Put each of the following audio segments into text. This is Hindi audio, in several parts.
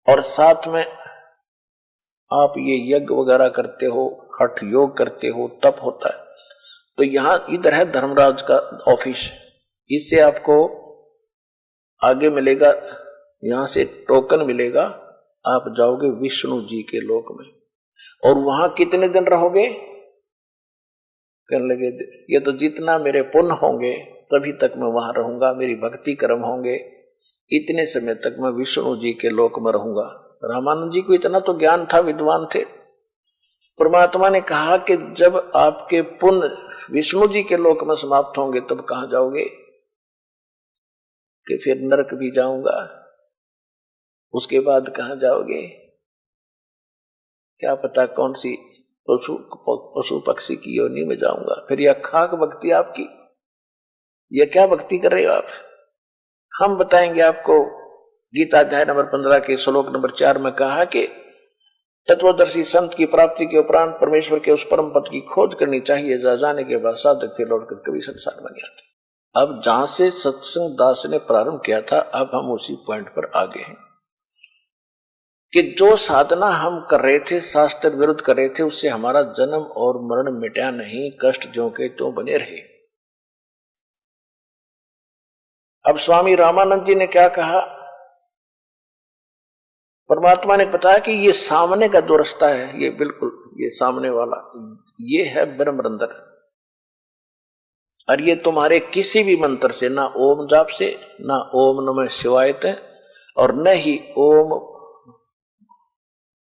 और साथ में आप ये यज्ञ वगैरह करते हो, हठ योग करते हो, तप होता है। तो यहां इधर है धर्मराज का ऑफिस, इससे आपको आगे मिलेगा, यहां से टोकन मिलेगा, आप जाओगे विष्णु जी के लोक में। और वहां कितने दिन रहोगे? कहने लगे ये तो जितना मेरे पुण्य होंगे तभी तक मैं वहां रहूंगा, मेरी भक्ति कर्म होंगे, इतने समय तक मैं विष्णु जी के लोक में रहूंगा। रामानंद जी को इतना तो ज्ञान था, विद्वान थे। परमात्मा ने कहा कि जब आपके पुण्य विष्णु जी के लोक में समाप्त होंगे तब कहां जाओगे? कि फिर नरक भी जाऊंगा, उसके बाद कहां जाओगे? क्या पता कौन सी पशु पक्षी की योनि में जाऊंगा। फिर यह खाक भक्ति आपकी, यह क्या भक्ति कर रहे हो आप? हम बताएंगे आपको। गीता अध्याय नंबर 15 के श्लोक नंबर 4 में कहा कि तत्वदर्शी संत की प्राप्ति के उपरांत परमेश्वर के उस परम पद की खोज करनी चाहिए जहां जाने के बाद साधक से लौटकर कभी संसार में नहीं आते। अब जहां से सत्संग दास ने प्रारंभ किया था, अब हम उसी पॉइंट पर आगे हैं कि जो साधना हम कर रहे थे, शास्त्र विरुद्ध कर रहे थे, उससे हमारा जन्म और मरण मिटा नहीं, कष्ट ज्यों के त्यों बने रहे। अब स्वामी रामानंद जी ने क्या कहा? परमात्मा ने बताया कि ये सामने का जो रास्ता है, ये बिल्कुल ये सामने वाला, ये है ब्रह्मरंध्र, और ये तुम्हारे किसी भी मंत्र से, ना ओम जाप से, ना ओम नमः शिवाय है, और न ही ओम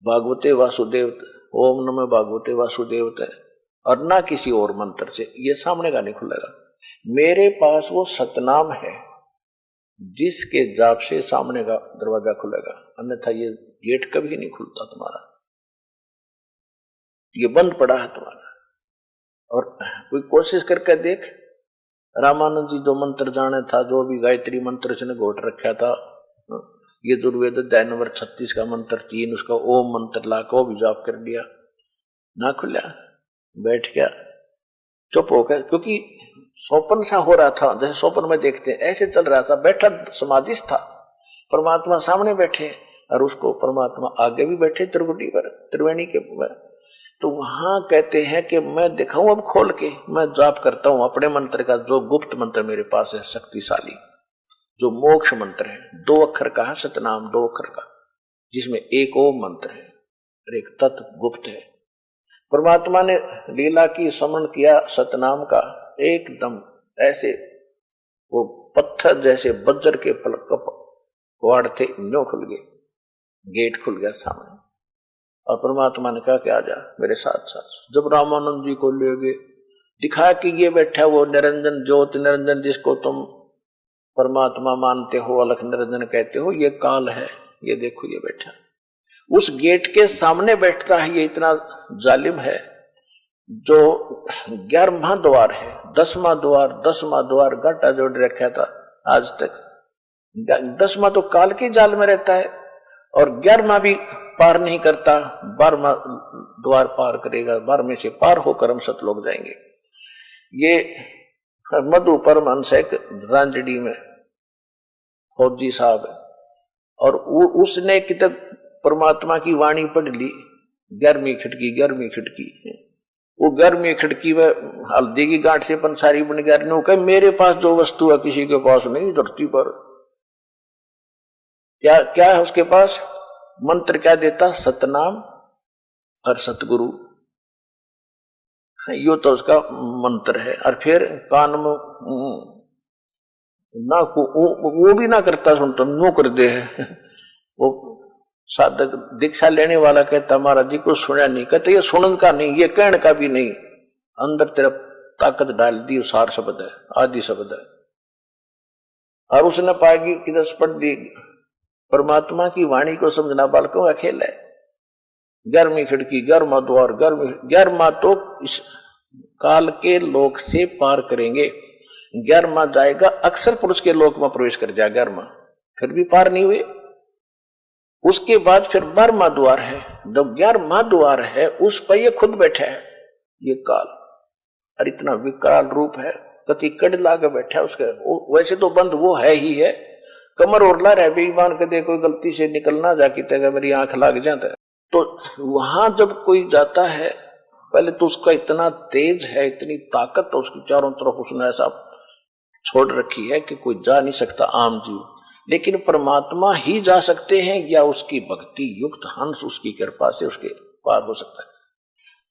भागवते वासुदेव, ओम नमः भागवते वासुदेव है, और ना किसी और मंत्र से ये सामने का नहीं खुलेगा। मेरे पास वो सतनाम है जिसके जाप से सामने का दरवाजा खुलेगा, अन्यथा ये गेट कभी नहीं खुलता तुम्हारा, ये बंद पड़ा है तुम्हारा। और कोई कोशिश करके देख, रामानंद जी जो मंत्र जाने था, जो भी गायत्री मंत्र उसने घोट रखा था, ये दुर्वेद अध्याय नंबर 36 का मंत्र 3, उसका ओम मंत्र ला को भी जाप कर दिया, ना खुला, बैठ गया चुप हो गया, क्योंकि स्वप्न सा हो रहा था, जैसे स्वप्न में देखते हैं ऐसे चल रहा था, बैठा समाधिस्थ था, परमात्मा सामने बैठे और उसको परमात्मा आगे भी बैठे त्रिकुटी पर, त्रिवेणी के पर। तो वहां कहते हैं कि मैं दिखाऊं अब खोल के, मैं जाप करता हूं अपने मंत्र का, जो गुप्त मंत्र मेरे पास है शक्तिशाली, जो मोक्ष मंत्र है, 2 अक्षर का है सतनाम, 2 अक्षर का, जिसमें एक ओम मंत्र है और एक तत्व गुप्त है। परमात्मा ने लीला की स्मरण किया सतनाम का, एकदम ऐसे वो पत्थर जैसे वज्र के कवाड़ थे, न्यों खुल गए, गेट खुल गया सामने, और परमात्मा ने कहा कि आजा मेरे साथ साथ। जब रामानंद जी को ले गए, दिखाया कि ये बैठा वो निरंजन ज्योति निरंजन, जिसको तुम परमात्मा मानते हो, अलख निरंजन कहते हो, ये काल है, ये देखो ये बैठा उस गेट के सामने बैठता है। ये इतना जालिम है, जो 11वां द्वार है, 10वां द्वार घाटा जोड़ रखा था आज तक। 10वां तो काल के जाल में रहता है, और 11वां भी पार नहीं करता, 12वां द्वार पार करेगा, 12वें से पार होकर हम सतलोक जाएंगे। ये मधु परमहंस एक रांजड़ी में फौजी साहब है, और उसने किताब परमात्मा की वाणी पढ़ ली, 11वीं खिड़की, वो 11वीं खिड़की में हल्दी की गांठ से पंसारी बन गया। मेरे पास जो वस्तु है किसी के पास नहीं धरती पर। क्या है उसके पास? मंत्र क्या देता? सतनाम और सतगुरु, यो तो उसका मंत्र है। और फिर कान में ना वो भी ना करता सुनता, नो कर दे। वो साधक दीक्षा लेने वाला कहता महाराज जी को सुना नहीं, कहते ये सुनन का नहीं, ये कहने का भी नहीं, अंदर तरफ ताकत डाल दी, सार शब्द है, आदि शब्द है। और उसने पाएगी कि 10 पढ़ दी। परमात्मा की वाणी को समझना बालकों का खेल है। 11वीं खिड़की, 11वां द्वार, 11वां तो इस काल के लोक से पार करेंगे, 11वां जाएगा अक्षर पुरुष के लोक में प्रवेश कर जाएगा, 11वां फिर भी पार नहीं हुए। उसके बाद फिर 12वां द्वार है, जब 11वां द्वार है उस पर ये खुद बैठा है, ये काल, और इतना विकराल रूप है, कति कड़ लाके बैठा है उसके। वैसे तो बंद वो है ही है, कमर ओरला रहे बेईमान के दे कोई गलती से निकलना जाकी तक मेरी आंख लाग जाता है। तो वहां जब कोई जाता है पहले तो उसका इतना तेज है, इतनी ताकत तो उसकी चारों तरफ उसने ऐसा छोड़ रखी है कि कोई जा नहीं सकता आम जीव, लेकिन परमात्मा ही जा सकते हैं या उसकी भक्ति युक्त हंस उसकी कृपा से उसके पार हो सकता है।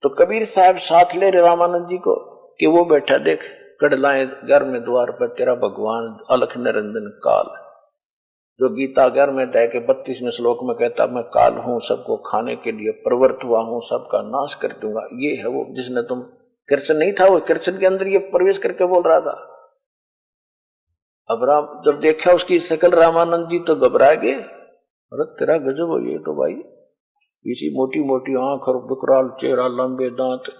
तो कबीर साहब साथ ले रहे रामानंद जी को कि वो बैठा देख कड़लाए घर में द्वार पर तेरा भगवान अलख निरंजन काल, जो गीता 11 में दया के 32वें श्लोक में कहता मैं काल हूं, सबको खाने के लिए प्रवृत्त हुआ हूं, सबका नाश कर दूंगा। ये है वो जिसने तुम, कृष्ण नहीं था वो, कृष्ण के अंदर ये प्रवेश करके बोल रहा था। अब राम जब देखा उसकी शकल रामानंद जी तो घबरा गए, अरे तेरा गजब हो ये तो भाई, इसी मोटी मोटी आंख और विकराल चेहरा, लंबे दांत,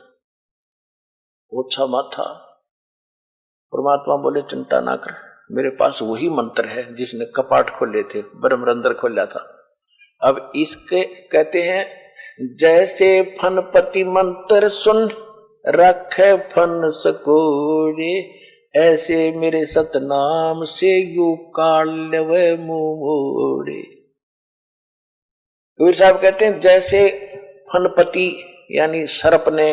ओछा माथा। परमात्मा बोले चिंता ना कर, मेरे पास वही मंत्र है जिसने कपाट खोले थे, ब्रह्मरंध्र खोला था। अब इसके कहते हैं जैसे फनपति मंत्र सुन रखे फन सकोरे, ऐसे मेरे सतनाम से यू काल्यवे मोरे। कबीर साहब कहते हैं जैसे फनपति यानी सर्प ने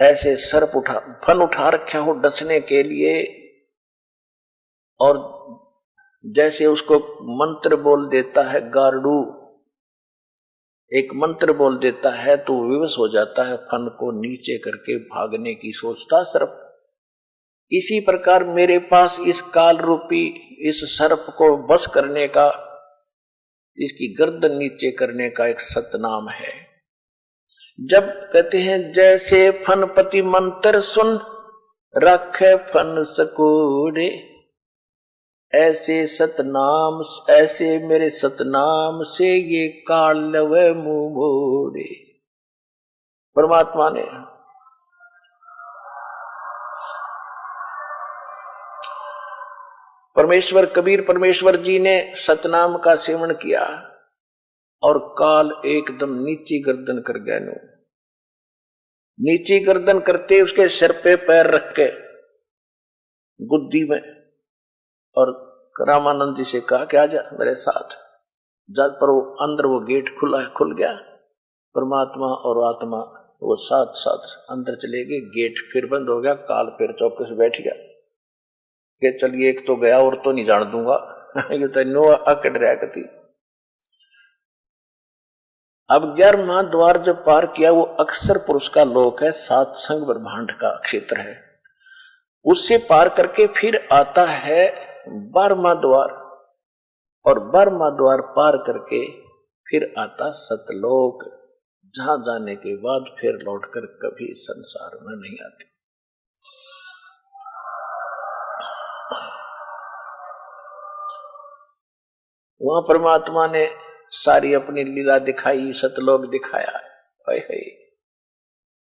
ऐसे सर्प फन उठा रखा हो डसने के लिए, और जैसे उसको मंत्र बोल देता है गारुड़, एक मंत्र बोल देता है तो विवश हो जाता है, फन को नीचे करके भागने की सोचता सर्प। इसी प्रकार मेरे पास इस काल रूपी इस सर्प को बस करने का, इसकी गर्दन नीचे करने का एक सतनाम है। जब कहते हैं जैसे फनपति मंत्र सुन रखे फन सकोरे, ऐसे सतनाम, ऐसे मेरे सतनाम से ये काल्यवे मुंह मोड़े। परमात्मा ने परमेश्वर कबीर परमेश्वर जी ने सतनाम का सेवन किया और काल एकदम नीची गर्दन कर गया। नीची गर्दन करते उसके सिर पे पैर रख के गुद्दी में, और रामानंद जी से कहा कि आजा मेरे साथ। जब पर वो अंदर वो गेट खुल गया, परमात्मा और आत्मा वो साथ साथ अंदर चले गए, गेट फिर बंद हो गया, काल फिर चौके से बैठ गया कि चलिए एक तो गया और तो नहीं जान दूंगा ये तो नो अकड़ रहा कती। अब 11वां द्वार जब पार किया, वो अक्षर पुरुष का लोक है, सात संग ब्रह्मांड का क्षेत्र है, उससे पार करके फिर आता है 12वां द्वार, और 12वां द्वार पार करके फिर आता सतलोक, जहां जाने के बाद फिर लौटकर कभी संसार में नहीं आती। वहां परमात्मा ने सारी अपनी लीला दिखाई, सतलोक दिखाया।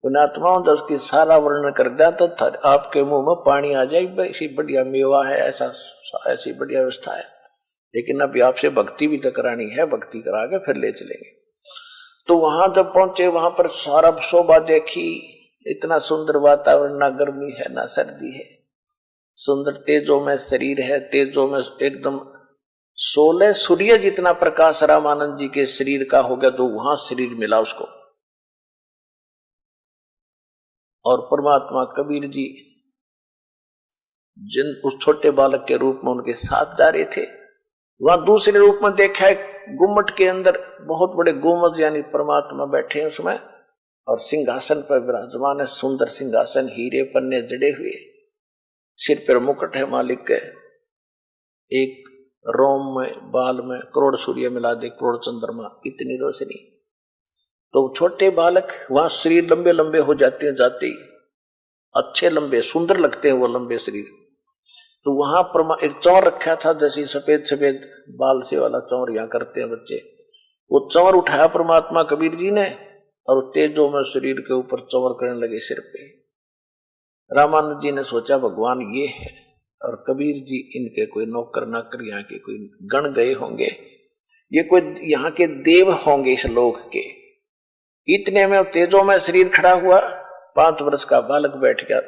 पुणात्माओं जब उसकी सारा वर्णन कर दिया तो आपके मुंह में पानी आ जाए, ऐसी बढ़िया मेवा है, ऐसी बढ़िया व्यवस्था है, लेकिन अभी आपसे भक्ति भी तो करानी है, भक्ति करा के फिर ले चलेंगे। तो वहां जब पहुंचे, वहां पर सारा शोभा देखी, इतना सुंदर वातावरण, ना गर्मी है ना सर्दी है, सुंदर तेजों में शरीर है, तेजों में एकदम 16 सूर्य जितना प्रकाश रामानंद जी के शरीर का हो गया, तो वहां शरीर मिला उसको। और परमात्मा कबीर जी जिन उस छोटे बालक के रूप में उनके साथ जा रहे थे, वहां दूसरे रूप में देखा है गुम्मट के अंदर बहुत बड़े गुम्मट यानी परमात्मा बैठे हैं उसमें, और सिंहासन पर विराजमान है, सुंदर सिंहासन, हीरे पन्ने जड़े हुए, सिर पर मुकुट है मालिक के, एक रोम में बाल में करोड़ सूर्य मिला दे, करोड़ चंद्रमा, इतनी रोशनी। तो छोटे बालक वहां शरीर लंबे लंबे हो जाते हैं, जाते ही अच्छे लंबे सुंदर लगते हैं वो लंबे शरीर। तो वहां एक चौर रखा था, जैसे सफेद सफेद बाल से वाला चौर यहाँ करते हैं बच्चे, वो चौर उठाया परमात्मा कबीर जी ने, और तेजों में शरीर के ऊपर चौर करने लगे सिर पे। रामानंद जी ने सोचा भगवान ये है, और कबीर जी इनके कोई नौकर नाकर यहाँ के कोई गण गए होंगे, ये कोई यहाँ के देव होंगे इस लोक के। इतने में तेजों में शरीर खड़ा हुआ, 5 वर्ष का बालक बैठ गया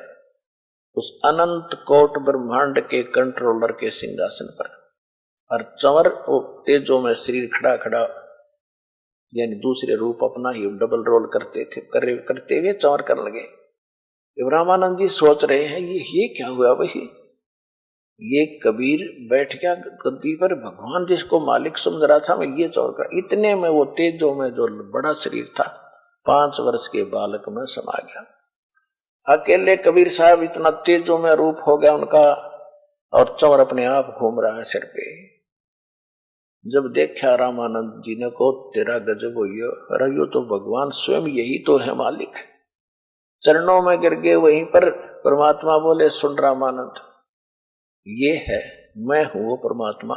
उस अनंत कोट ब्रह्मांड के कंट्रोलर के सिंहासन पर। और चंवर तेजों में शरीर खड़ा खड़ा, यानी दूसरे रूप अपना ही डबल रोल करते थे, करते हुए चंवर करने लगे। रामानंद जी सोच रहे हैं ये क्या हुआ भाई, ये कबीर बैठ गया गद्दी पर, भगवान जिसको मालिक समझ रहा था मैं ये चौर कर। इतने में वो तेजों में जो बड़ा शरीर था 5 वर्ष के बालक में समा गया। अकेले कबीर साहब इतना तेजों में रूप हो गया उनका, और चौर अपने आप घूम रहा है सिर पे। जब देखा रामानंद जी ने को तेरा गजब हो, अरे यो तो भगवान स्वयं, यही तो है मालिक। चरणों में गिर गए। वहीं पर परमात्मा बोले, सुन रामानंद, ये है मैं हूं वो परमात्मा,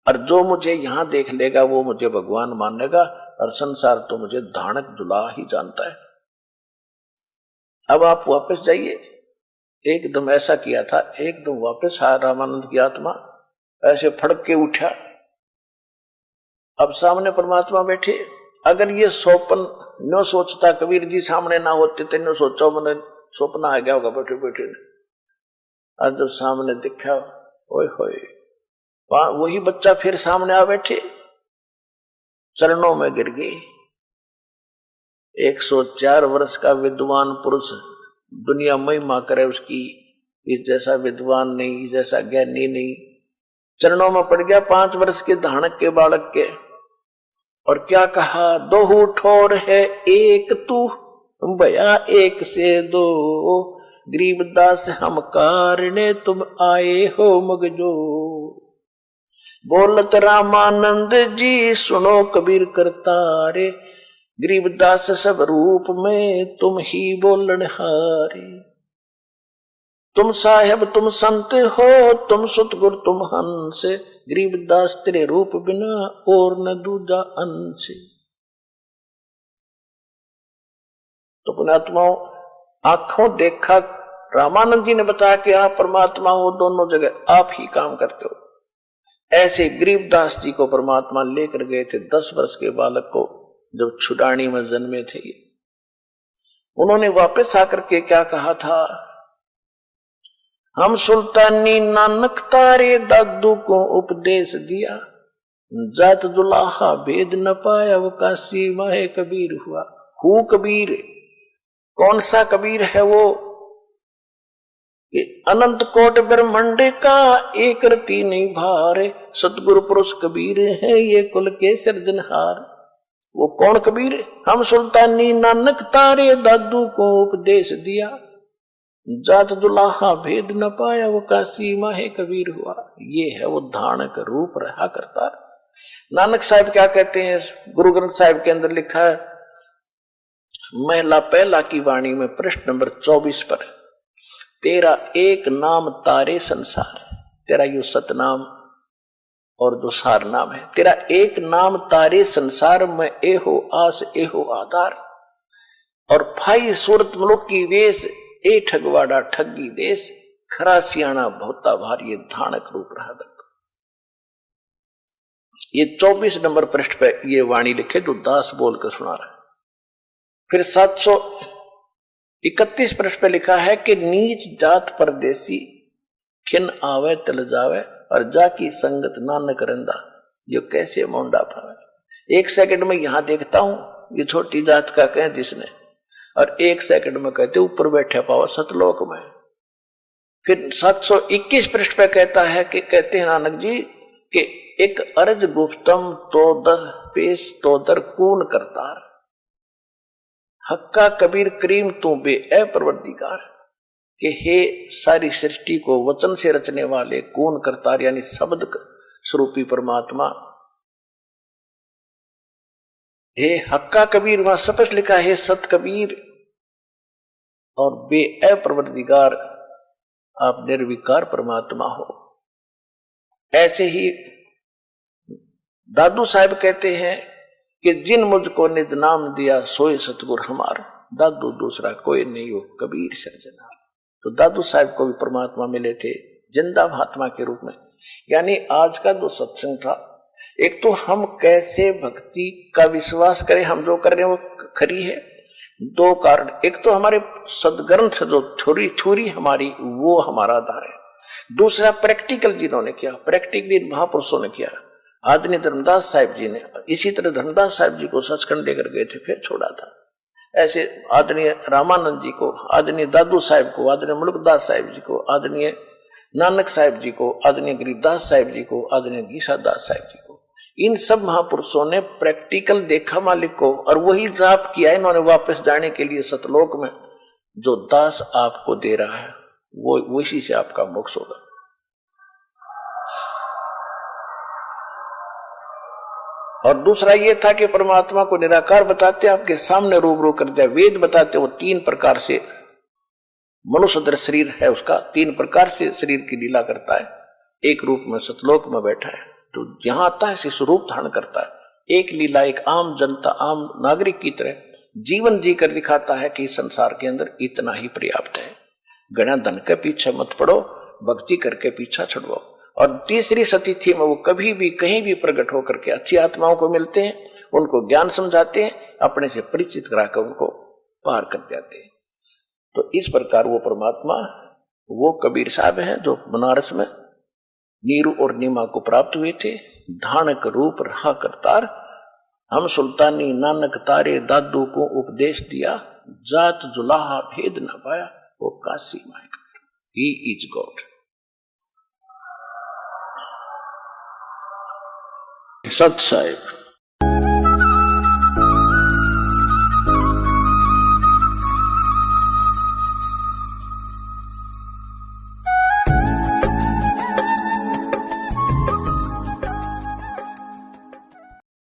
और जो मुझे यहां देख लेगा वो मुझे भगवान मानेगा, और संसार तो मुझे धानक दुला ही जानता है। अब आप वापस जाइए। एकदम ऐसा किया था, एकदम वापस आया रामानंद की आत्मा, ऐसे फड़क के उठा। अब सामने परमात्मा बैठे। अगर ये स्वप्न न सोचता, कबीर जी सामने ना होते तो न सोचा मैंने स्वप्न आ गया होगा बैठे बैठे ने। और जब सामने दिखा, ओए होए, वही बच्चा फिर सामने आ बैठे, चरणों में गिर गए। 104 वर्ष का विद्वान पुरुष, दुनिया महिमा करे उसकी, इस जैसा विद्वान नहीं, जैसा ज्ञानी नहीं, चरणों में पड़ गया 5 वर्ष के धानक के बालक के। और क्या कहा, दो ठोर है एक तू, भया एक से दो, गरीबदास हम कारणे तुम आए हो मगजो। बोलत रामानंद जी सुनो कबीर करतारे, गरीबदास सब रूप में तुम ही बोलन हारे। तुम साहेब तुम संत हो, तुम सतगुर तुम हंस, गरीबदास तेरे रूप बिना और न दूजा अंश। तो पुण्यात्माओं, आंखों देखा रामानंद जी ने बताया कि आप परमात्मा हो, दोनों जगह आप ही काम करते हो। ऐसे गरीबदास जी को परमात्मा लेकर गए थे 10 वर्ष के बालक को, जब छुड़ानी में जन्मे थे। उन्होंने वापस आकर के क्या कहा था, हम सुल्तानी नानक तारे दादू को उपदेश दिया, जात दुलाहा भेद न पाया वो काशी माहे कबीर हुआ। हु कबीर, कौन सा कबीर है वो, अनंत कोट ब्रह्मांड का एक रति नहीं भारे, सतगुरु पुरुष कबीर है ये कुल के सिरजनहार। वो कौन कबीर, हम सुल्तानी नानक तारे दादू को उपदेश दिया, जात दुलाहा भेद न पाया वो काशी माहे कबीर हुआ। ये है वो धानक रूप रहा करता। नानक साहब क्या कहते हैं, गुरु ग्रंथ साहिब के अंदर लिखा है, महिला पहला की वाणी में पृष्ठ नंबर 24 पर, तेरा एक नाम तारे संसार, तेरा यो सतनाम और दो सार नाम है। तेरा एक नाम तारे संसार में एहो आस एहो आधार, और फाई सूरत मुलुक की वेश, ए ठगवाड़ा ठगी देश, खरा सियाणा बहुता भारी, ये धानक रूप रहा करता। ये 24 नंबर पृष्ठ पे ये वाणी लिखे जो दास बोलकर सुना रहा है। फिर 731 पृष्ठ पे लिखा है कि नीच जात परदेसी, खिन आवे तल जावे, और जाकी संगत नानक रंदा, जो कैसे मोंडा पावे। 1 सेकंड में यहां देखता हूं, ये छोटी जात का कह जिसने, और 1 सेकंड में कहते ऊपर बैठे पाओ सतलोक में। फिर 721 पृष्ठ पे कहता है कि कहते हैं नानक जी कि एक अर्ज गुफ्तम तो दर पेश तो दर कून करतार, हक्का कबीर करीम तू बे ए परवरदिगार, कि हे सारी सृष्टि को वचन से रचने वाले कून करतार, यानी शब्द स्वरूपी परमात्मा। हे हक्का कबीर, वहां स्पष्ट लिखा है सत कबीर, और बे ए परवरदिगार, आप निर्विकार परमात्मा हो। ऐसे ही दादू साहब कहते हैं कि जिन मुझको निज नाम दिया सोए सतगुर हमार, दादू दूसरा कोई नहीं हो कबीर सृजनहार। तो दादू साहब को भी परमात्मा मिले थे जिंदा महात्मा के रूप में। यानी आज का जो सत्संग था, एक तो हम कैसे भक्ति का विश्वास करें, हम जो कर रहे हैं वो खरी है। 2 कारण, एक तो हमारे सदग्रंथ जो थोड़ी हमारी, वो हमारा आधार है। दूसरा प्रैक्टिकल जिन्होंने किया, प्रैक्टिकली महापुरुषों ने किया। आदरणीय धर्मदास साहिब जी ने इसी तरह धर्मदास साहिब जी को सचखंड लेकर गए थे, फिर छोड़ा था। ऐसे आदरणीय रामानंद जी को, आदरणीय दादू साहिब को, आदरणीय मुल्कदास साहिब जी को, आदरणीय नानक साहिब जी को, आदरणीय गरीबदास साहिब जी को, आदरणीय गीसादास साहिब जी को, इन सब महापुरुषों ने प्रैक्टिकल देखा मालिक को, और वही जाप किया इन्होंने वापस जाने के लिए सतलोक में। जो दास आपको दे रहा है वो इसी से आपका मोक्ष होगा। और दूसरा ये था कि परमात्मा को निराकार बताते, आपके सामने रूबरू कर दिया। वेद बताते वो 3 प्रकार से मनुष्य दर शरीर है उसका, 3 प्रकार से शरीर की लीला करता है। एक रूप में सतलोक में बैठा है, तो जहां आता है स्वरूप धारण करता है। एक लीला एक आम जनता, आम नागरिक की तरह जीवन जी कर दिखाता है कि संसार के अंदर इतना ही पर्याप्त है। गणा धन के पीछे मत पड़ो, भक्ति करके पीछा छुड़वाओ। और तीसरी सतिथि में वो कभी भी कहीं भी प्रकट होकर के अच्छी आत्माओं को मिलते हैं, उनको ज्ञान समझाते हैं, अपने से परिचित कराकर उनको पार कर जाते हैं। तो इस प्रकार वो परमात्मा, वो कबीर साहब हैं जो बनारस में नीरू और नीमा को प्राप्त हुए थे। धानक रूप रहा करतार, हम सुल्तानी नानक तारे दादू को उपदेश दिया, जात जुलाहा भेद न पाया, वो काशी माय का। He is God. सत साहिब।